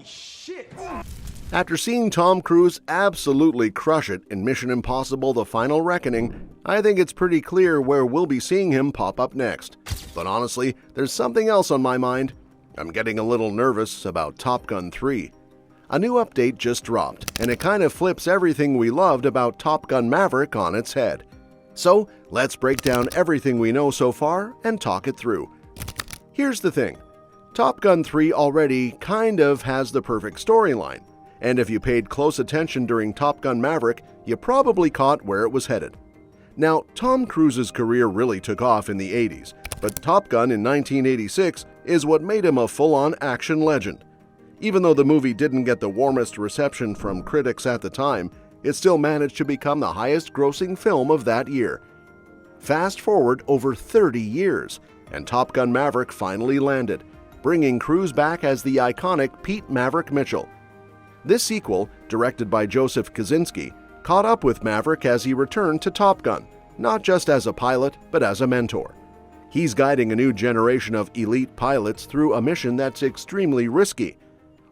Holy shit! After seeing Tom Cruise absolutely crush it in Mission Impossible: The Final Reckoning, I think it's pretty clear where we'll be seeing him pop up next. But honestly, there's something else on my mind. I'm getting a little nervous about Top Gun 3. A new update just dropped, and it kind of flips everything we loved about Top Gun Maverick on its head. So, let's break down everything we know so far and talk it through. Here's the thing. Top Gun 3 already kind of has the perfect storyline, and if you paid close attention during Top Gun Maverick, you probably caught where it was headed. Now, Tom Cruise's career really took off in the 80s, but Top Gun in 1986 is what made him a full-on action legend. Even though the movie didn't get the warmest reception from critics at the time, it still managed to become the highest-grossing film of that year. Fast forward over 30 years, and Top Gun Maverick finally landed, bringing Cruise back as the iconic Pete Maverick Mitchell. This sequel, directed by Joseph Kosinski, caught up with Maverick as he returned to Top Gun, not just as a pilot, but as a mentor. He's guiding a new generation of elite pilots through a mission that's extremely risky.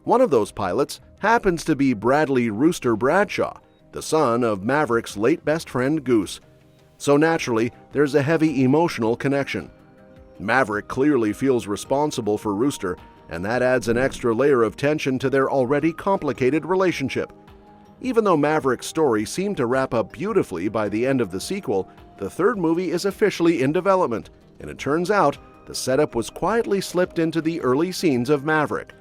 One of those pilots happens to be Bradley "Rooster" Bradshaw, the son of Maverick's late best friend Goose. So naturally, there's a heavy emotional connection. Maverick clearly feels responsible for Rooster, and that adds an extra layer of tension to their already complicated relationship. Even though Maverick's story seemed to wrap up beautifully by the end of the sequel, the third movie is officially in development, and it turns out the setup was quietly slipped into the early scenes of Maverick.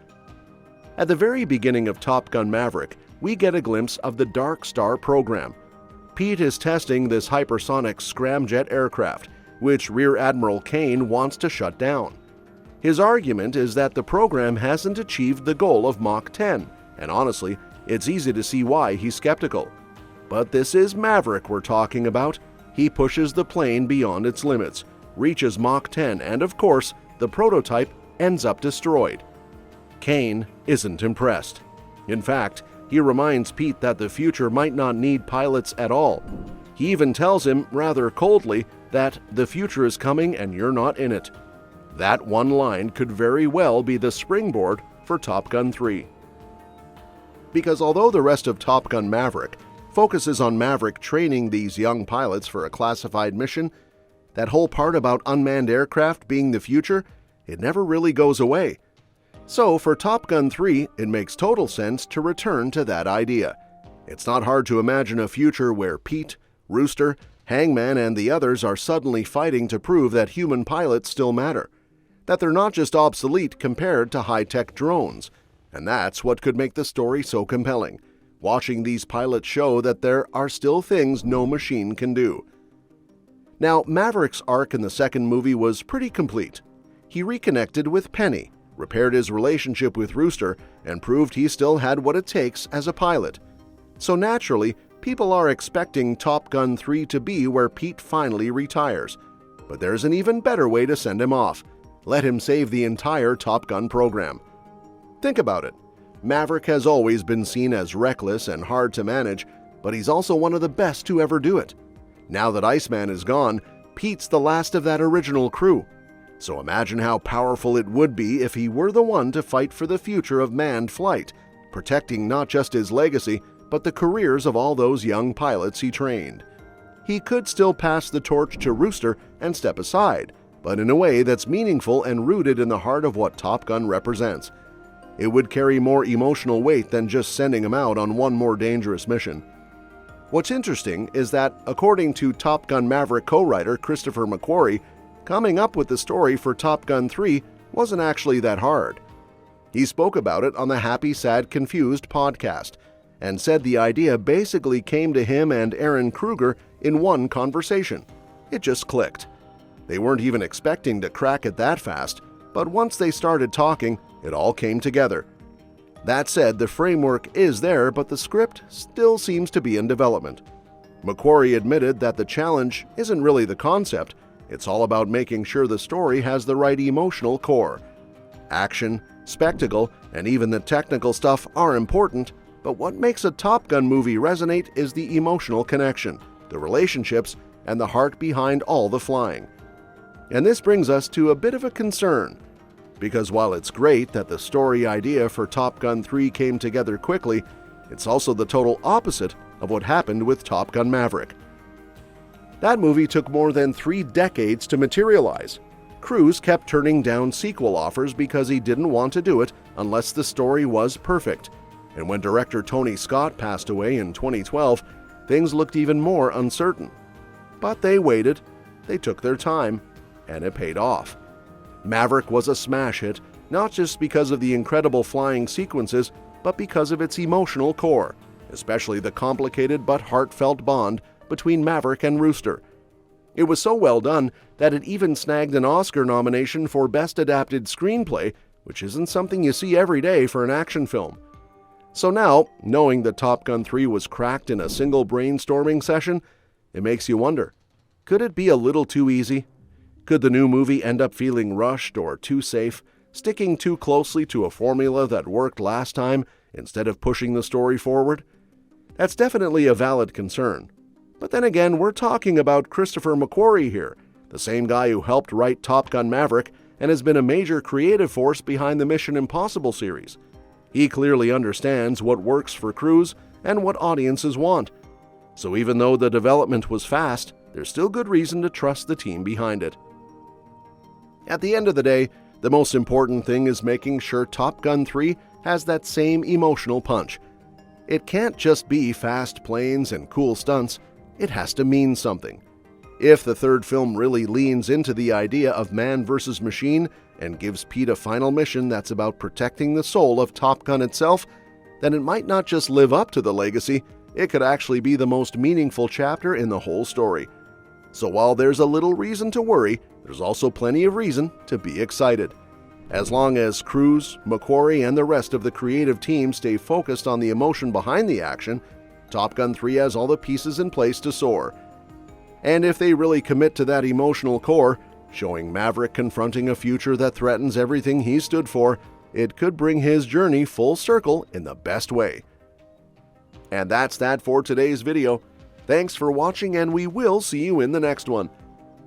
At the very beginning of Top Gun Maverick, we get a glimpse of the Dark Star program. Pete is testing this hypersonic scramjet aircraft, which Rear Admiral Kane wants to shut down. His argument is that the program hasn't achieved the goal of Mach 10, and honestly, it's easy to see why he's skeptical. But this is Maverick we're talking about. He pushes the plane beyond its limits, reaches Mach 10, and of course, the prototype ends up destroyed. Kane isn't impressed. In fact, he reminds Pete that the future might not need pilots at all. He even tells him, rather coldly, that the future is coming and you're not in it. That one line could very well be the springboard for Top Gun 3. Because although the rest of Top Gun Maverick focuses on Maverick training these young pilots for a classified mission, that whole part about unmanned aircraft being the future, it never really goes away. So for Top Gun 3, it makes total sense to return to that idea. It's not hard to imagine a future where Pete, Rooster, Hangman, and the others are suddenly fighting to prove that human pilots still matter, that they're not just obsolete compared to high-tech drones. And that's what could make the story so compelling, watching these pilots show that there are still things no machine can do. Now, Maverick's arc in the second movie was pretty complete. He reconnected with Penny, repaired his relationship with Rooster, and proved he still had what it takes as a pilot. So naturally, people are expecting Top Gun 3 to be where Pete finally retires. But there's an even better way to send him off. Let him save the entire Top Gun program. Think about it. Maverick has always been seen as reckless and hard to manage, but he's also one of the best to ever do it. Now that Iceman is gone, Pete's the last of that original crew. So imagine how powerful it would be if he were the one to fight for the future of manned flight, protecting not just his legacy, but the careers of all those young pilots he trained. He could still pass the torch to Rooster and step aside, but in a way that's meaningful and rooted in the heart of what Top Gun represents. It would carry more emotional weight than just sending him out on one more dangerous mission. What's interesting is that, according to Top Gun Maverick co-writer Christopher McQuarrie, coming up with the story for Top Gun 3 wasn't actually that hard. He spoke about it on the Happy, Sad, Confused podcast, and said the idea basically came to him and Aaron Kruger in one conversation. It just clicked. They weren't even expecting to crack it that fast, but once they started talking, it all came together. That said, the framework is there, but the script still seems to be in development. McQuarrie admitted that the challenge isn't really the concept, it's all about making sure the story has the right emotional core. Action, spectacle, and even the technical stuff are important, but what makes a Top Gun movie resonate is the emotional connection, the relationships, and the heart behind all the flying. And this brings us to a bit of a concern. because while it's great that the story idea for Top Gun 3 came together quickly, it's also the total opposite of what happened with Top Gun Maverick. That movie took more than 3 decades to materialize. Cruise kept turning down sequel offers because he didn't want to do it unless the story was perfect. And when director Tony Scott passed away in 2012, things looked even more uncertain. But they waited, they took their time, and it paid off. Maverick was a smash hit, not just because of the incredible flying sequences, but because of its emotional core, especially the complicated but heartfelt bond between Maverick and Rooster. It was so well done that it even snagged an Oscar nomination for Best Adapted Screenplay, which isn't something you see every day for an action film. So now, knowing that Top Gun 3 was cracked in a single brainstorming session, it makes you wonder, could it be a little too easy? Could the new movie end up feeling rushed or too safe, sticking too closely to a formula that worked last time instead of pushing the story forward? That's definitely a valid concern. But then again, we're talking about Christopher McQuarrie here, the same guy who helped write Top Gun Maverick and has been a major creative force behind the Mission Impossible series. He clearly understands what works for Cruise and what audiences want. So even though the development was fast, there's still good reason to trust the team behind it. At the end of the day, the most important thing is making sure Top Gun 3 has that same emotional punch. It can't just be fast planes and cool stunts. It has to mean something. If the third film really leans into the idea of man versus machine and gives Pete a final mission that's about protecting the soul of Top Gun itself, then it might not just live up to the legacy, it could actually be the most meaningful chapter in the whole story. So while there's a little reason to worry, there's also plenty of reason to be excited. As long as Cruise, McQuarrie, and the rest of the creative team stay focused on the emotion behind the action, Top Gun 3 has all the pieces in place to soar. And if they really commit to that emotional core, showing Maverick confronting a future that threatens everything he stood for, it could bring his journey full circle in the best way. And that's that for today's video. Thanks for watching, and we will see you in the next one.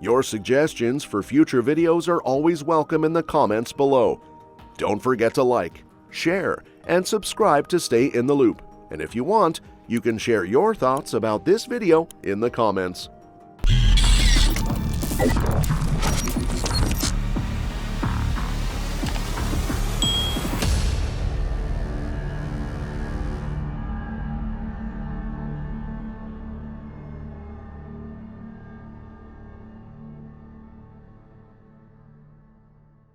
Your suggestions for future videos are always welcome in the comments below. Don't forget to like, share, and subscribe to stay in the loop. And if you want, you can share your thoughts about this video in the comments.